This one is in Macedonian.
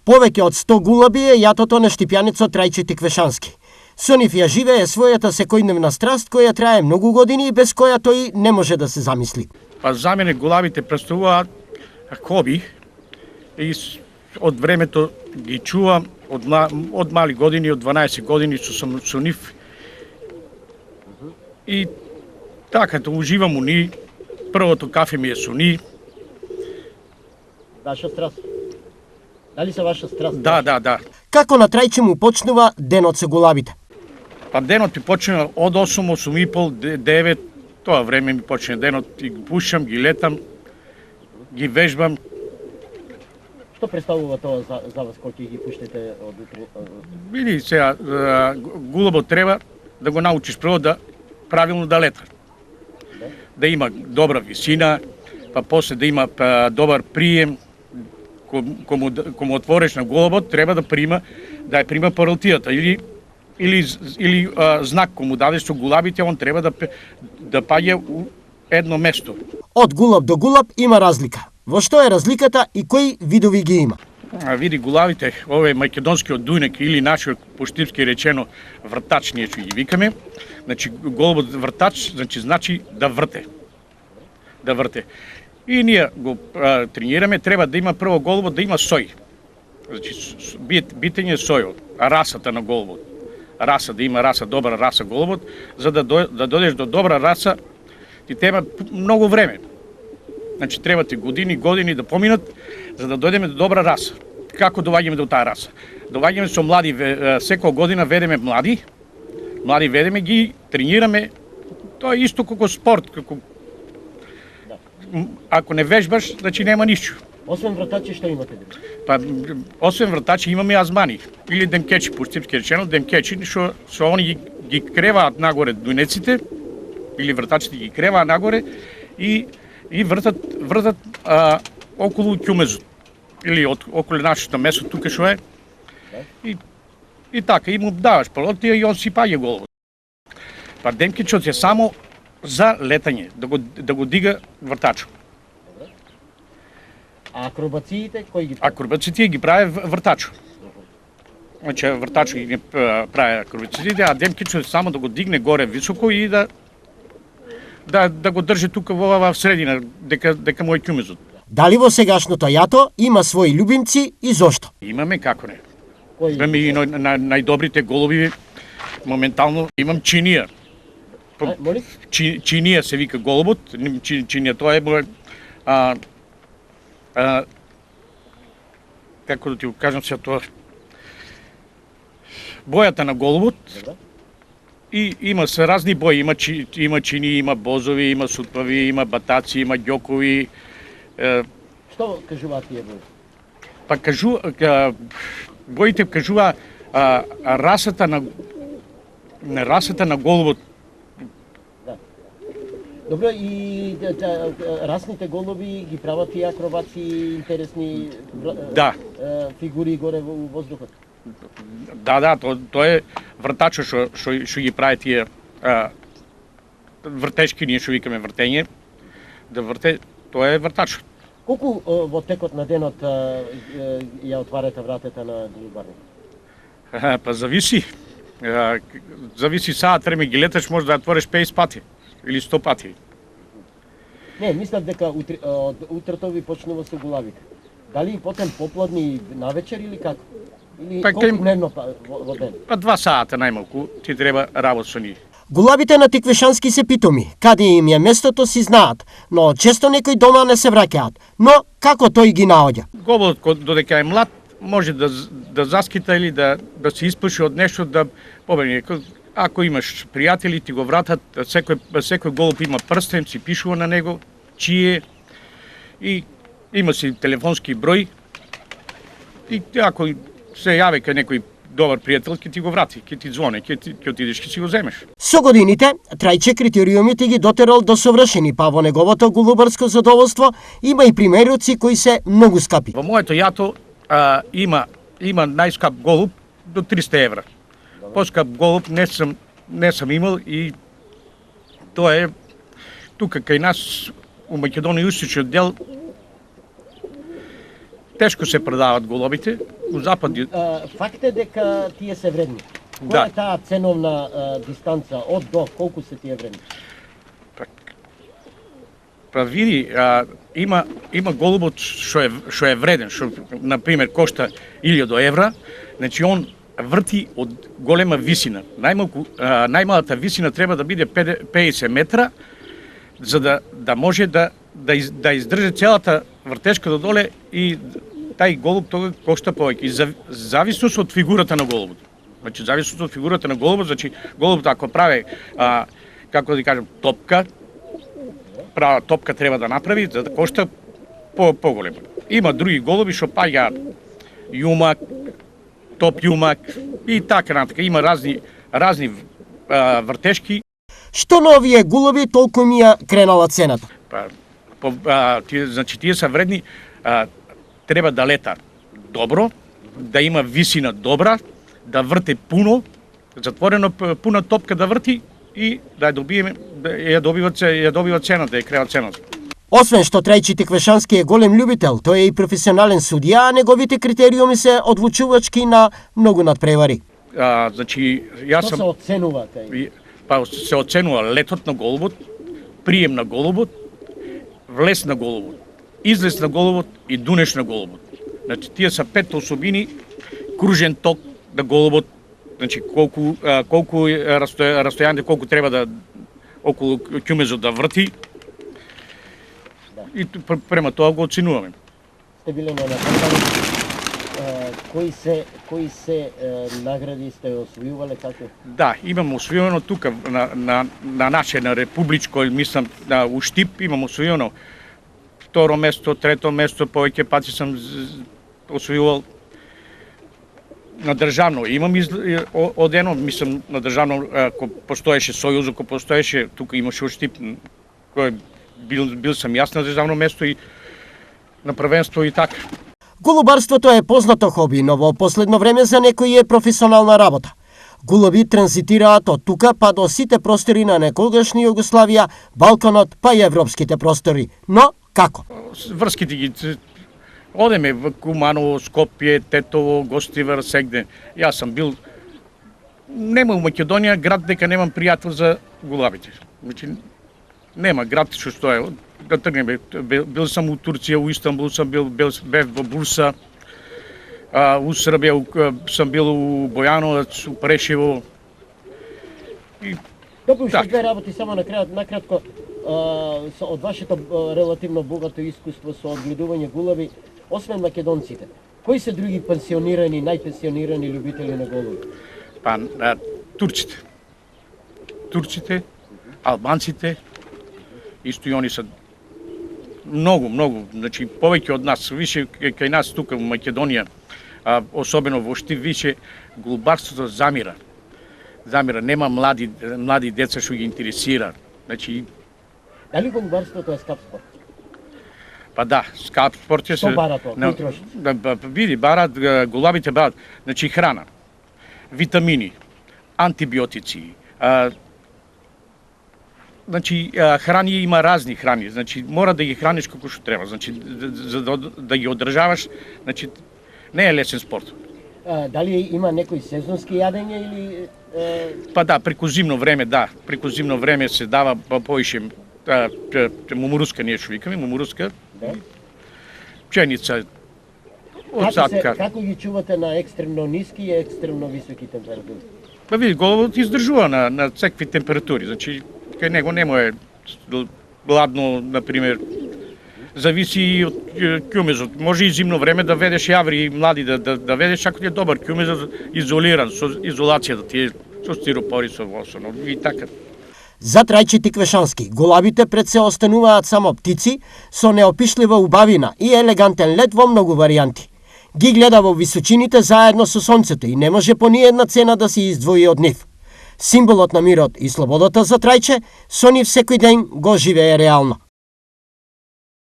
Повеќе од 100 гулаби е јатото на штипјаницот Трајче Тиквешански. Со нив ја живее својата секојдневна страст која трае многу години и без која тој не може да се замисли. Па за мене гулабите представуваат хоби и од времето ги чувам од мали години, од 12 години сум со нив. И така, уживам у нив. Првото кафе ми е со нив. Ваша страст? Дали се ваша страст? Да. Како на Трајче му почнува денот со гулабите? Па денот ми почнува од 8, 8:30, 9, тоа време ми почне денот и ги пушам, ги летам, ги вежбам. Што представува тоа за вас кога ќе ги пуштите од утре? Види сега, гулабот треба да го научиш прво да правилно да лета. Да има добра висина, па после да има добар прием. Кому отвориш на гулабот, треба да ја прима паралтијата или знак кому дадеш со гулабите, он треба да паѓа у едно место. Од гулаб до гулаб има разлика. Во што е разликата и кои видови ги има? Види гулабите, овој македонскиот дујнек или нашиот поштипски речено вртач, ние ќе ги викаме. Значи голубот вртач значи да врте. Да врте. И ние го тренираме, треба да има прво голубот да има сој. Значи битење сојот, расата на голубот. Раса, да има раса, добра раса голубот, за да додеш до добра раса, ти треба многу време. Значи треба ти години да поминат за да дојдеме до добра раса. Како доаѓаме до таа раса? Доаѓаме со млади, секоја година ведеме млади ведеме ги тренираме. Тоа е исто како спорт, како ако не вежбаш, значи нема ништо. Освен вратачи, што имате? Па, освен вратачи имаме азмани, или демкечи, поштипски речено, демкечи, што они ги креваат нагоре дујнеците, или вратачите ги креваат нагоре и вртат околу ќумезот, или околу нашето место тука што е. И така, и му даваш палотија и он си паѓа голубот. Па демкечот е само за летање, да го дига вртачот. А акробациите кои ги прави? Акробациите ги прави вртачот. Значи вртачот ги прави акробациите, а демкечот само да го дигне горе високо и да го држи тука во средина, дека му е ќумезот. Дали во сегашното јато има своји љубимци и зошто? Имаме, како не. Имаме и најдобрите голуби. Моментално имам чинија. Чинија се вика голубот. Чинија тоа е како да ти го кажам се тоа. Бојата на голубот. И има се разни бои, има чини, има бозови, има сутпави, има батаци, има ѓокови. Што кажуваат тие бои? Па боите кажува расата на голубот. Да. Добро, и расните голуби ги прават и акробаци, интересни фигури горе во воздухот. Да, тоа е вртачот што ги прави тие вртешки, ние што викаме вртење. Да врте, тоа е вртачот. Колку во текот на денот ја отварате вратата на голубарник? Па зависи. Зависи саат време ги леташ, може да отвориш 50 пати или 100 пати. Не, мислам дека од утрото ви почнува со гулабите. Дали потем попладни навечер или како? Или колку дневно во ден? Па 2 сата најмалку ти треба работа со нив. Гулабите на Тиквешански се питоми, каде им е местото си знаат, но често некои дома не се враќаат. Но како тој ги наоѓа? Голубот додека е млад може да заскита или да се испуши од нешто, да побегне. Ако имаш пријатели, ти го вратат, секој голуб има прстен, си пишува на него, чие, и има си телефонски број, и ако се јави кај некој добар пријател, ќе ти го врати, ќе ти звони, ќе отидеш, ќе си го земеш. Со годините, Трајче критериумите ги дотерал до совршени, па во неговото голубарско задоволство има и примеруци кои се многу скапи. Во моето јато има најскап голуб до 300 евра. Поскап голуб не сум имал и тоа е тука кај нас у Македонија источниот дел тешко се продават голубите. У запад Факт е дека тие се вредни. Која Да. е таа ценовна дистанца од до колку се тие вредни? Па види, има голубот што е вреден, што на пример кошта 1000 евра, значи он врти од голема висина. Најмалата висина треба да биде 50 метра, за да може да издржи целата вртешка до доле и тај голуб тога кошта повеќе. И зависност од фигурата на голубот. Значи зависност од фигурата на голубот, значи голубот ако прави како да кажам топка, права топка треба да направи за да кошта поголемо. Има други голуби што паѓаат јумак, топ јумак и така натака. Има разни вртешки. Што на овие голуби толку ми ја кренала цената? Значи тие се вредни, треба да лета добро, да има висина добра, да врте пуно, затворено пуна топка да врти и да ја добива цената, да ја крева цената. Освен што Трајчи Тиквешански е голем љубител, тој е и професионален судија, а неговите критериуми се одлучувачки на многу надпревари. Значи, јас Што сум... се оценува кај? Па се оценува летот на голубот, прием на голубот, влез на голубот, излез на голубот и дунеш на голубот. Значи, тие са 5 особини, кружен ток на голубот, значи колку растојање, колку треба да околу ќумезот да врти. И према тоа го оценуваме. Сте биле на награди, кои се награди сте освојувале, како? Да, имам освоено тука на наше, на републичко, мислам, у Штип имам освоено второ место, трето место, повеќе пати сум освојувал на државно. Имам одено, мислам, на државно, ко постоеше Сојуз, ко постоеше, тука имаше у Штип, кој бил сам јас на државно место и на првенство и така. Голубарството е познато хоби, но во последно време за некои е професионална работа. Голуби транзитираат од тука па до сите простори на некогашни Југославија, Балканот па и европските простори. Но како? Врските ги одеме во Куманово, Скопје, Тетово, Гостивар, сегде. Јас сам бил нема у Македонија град дека немам пријател за голубите. Значи нема град што е. Да тргнеме, бил сам у Турција, у Истанбул сам бев во Бурса, у Србија сам бил у Бојановац, у Прешево. Добро, уште две работи само накратко. Од вашето релативно богато искуство со одгледување голуби, освен македонците, кои се други пенсионирани, најпенсионирани љубители на голуби? Па, турците, албанците, исто и они се многу, значи повеќе од нас, више кај нас тука во Македонија, особено во Штип, више голубарството замира. Нема млади деца што ги интересира. Значи дали голубарството е скап спорт? па да, скап спорт е. Што барат тоа? Кој троши? Види, барат голубите барат, значи храна, витамини, антибиотици, значи храни има разни храни, значи мора да ги храниш како што треба, значи за да ги одржаваш, значи не е лесен спорт. Дали има некои сезонски јадења или Па да, преку зимно време се дава поише мумуруска, ние што викаме, мумуруска, да? пшеница од садка. Како ги чувате на екстремно ниски и екстремно високи температури? Па види, голубот издржува на секакви температури, значи кај него нема е ладно, например, зависи и од ќумезот. Може и зимно време да ведеш јаври млади да ведеш, ако ти е добар ќумезот, изолиран, со изолацијата ти е со стиропори, со восоно и така. За Трајчи Тиквешански, голабите пред се остануваат само птици со неопишлива убавина и елегантен лет во многу варијанти. Ги гледа во височините заедно со сонцето и не може по ниедна цена да се издвои од нив. Символот на мирот и слободата за Трајче со нив секој ден го живее реално.